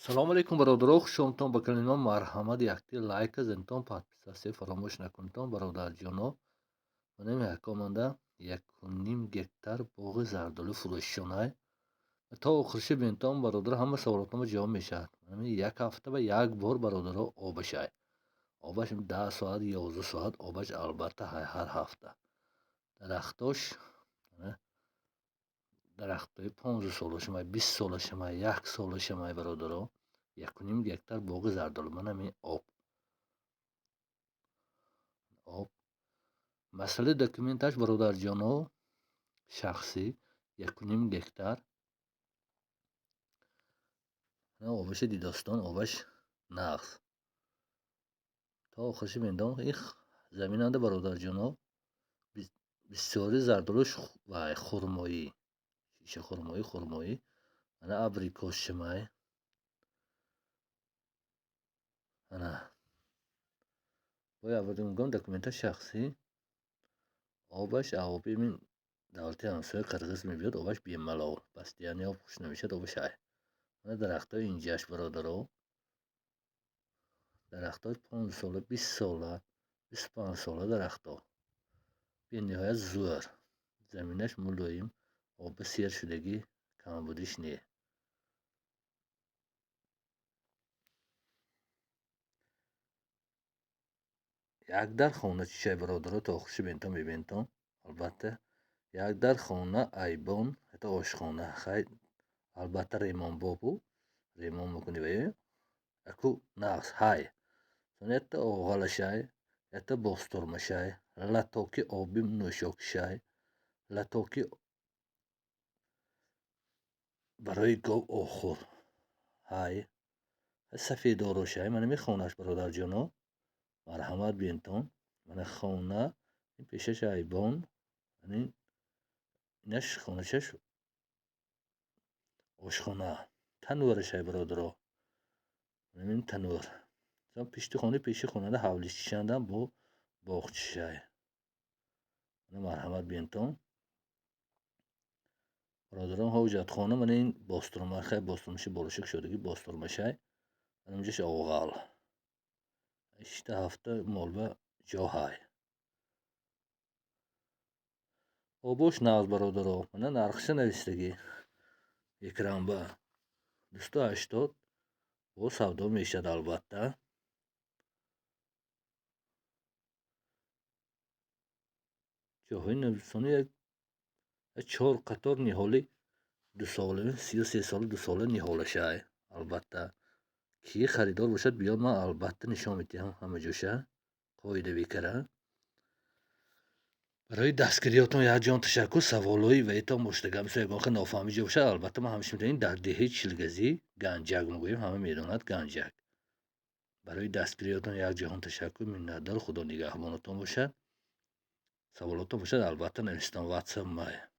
Салому алейкум, бародаро, хушомтон ба калима марҳамат. Якти лайка зентон, подписатсия фаромӯш накунтон, бародарҷоно. Манем якоманда 1,5 гектар боғи зардолӣ фурӯшшонай. То охирши бинтон, бародар, ҳама саволотнома ҷавоб мешавад. Манем як ҳафта ба як бор, бародаро, обашай. Обаш 10 соат, 11 соат обаш албатта ҳар ҳафта. Дарахтош дарахтои 15 солашамай, 20 солашамай, 1 солашамай, бародаро. 1,5 гектар боғи зардолӣ. Манами об масъалаи документаш, бародарҷоно, шахсӣ 1,5 гектар. Обаши Дидостон, обаш нағз. То охирши мендон заминанда, бародарҷоно, бисёри зардолуш вай хурмоӣ, шиша хурмоӣ, ана абрикос шамай. Ана бо аввалин мегӯям документаш шахсӣ. Обаш авоби мин давлати ҳамсояи Қирғиз мебиёд, обаш бемалол. Постоянно об хуш намешавад, обаш ай. Ана дарахтои инҷаш, бародаро. Дарахтои 15 сола, 20 сола, 25 сола дарахто. Бениҳоят зӯр. Заминаш мулоим, оби сер шудагӣ камбудиш не. Як дар хона чишай, бародаро, то охирши бентон мебентон. Албатта як дар хона айбон, ҳатто ошхона. Хай албатта ремонбобу ремон мекунӣ ваё. Аку нағз ҳай. Ятта оғалашай, ятта бостурмашай, латоки оби нӯшокишай, латоки барои гов охӯр. Ҳай. Сафедорошай. Манами хонааш, бародарҷоно. Марҳамат бинтон. Мана хона, ин пешаш айбон, инаш хоначаш ошхона. Танӯрашай, бародаро. Манамин танӯр. Пишти хонаи пеши хонада ҳавлиш чишандам бо боғчишай. Марҳамат бинтон. Бародарон, ҳоҷатхона, мана ин бостурма, хай бостурмаши болошик шодагӣ бостурмашай. Мана инҷаш оғал. 6-7 молба ҷо ҳай. Обош нағз, бародаро. Мана нархша нависдагӣ. Екранба 280 бо савдо мешавад, албатта. ҷоҳои нависони як 4 қатор ниҳоли 2 сола, 33 сола, 2 сола ниҳолашай. Албатта ки харидор бошад биёд, ман албатта нишон медиҳам ҳамаҷоша. Қоидави кара. Барои дастгириётон якҷон ташаккур. Саволҳои ваетон боштага мисол ягон хел нофаҳмӣ ҷо бошад, албатта ман ҳамеша медонам, ин дар деҳаи Чилгазӣ Ганҷак мегӯем, ҳама медонад Ганҷак. Барои дастгириётон якҷоҳон ташаккур. Миннатдор. Худо нигаҳбонатон бошад. Саволотон бошад, албатта нависитон WhatsApp май.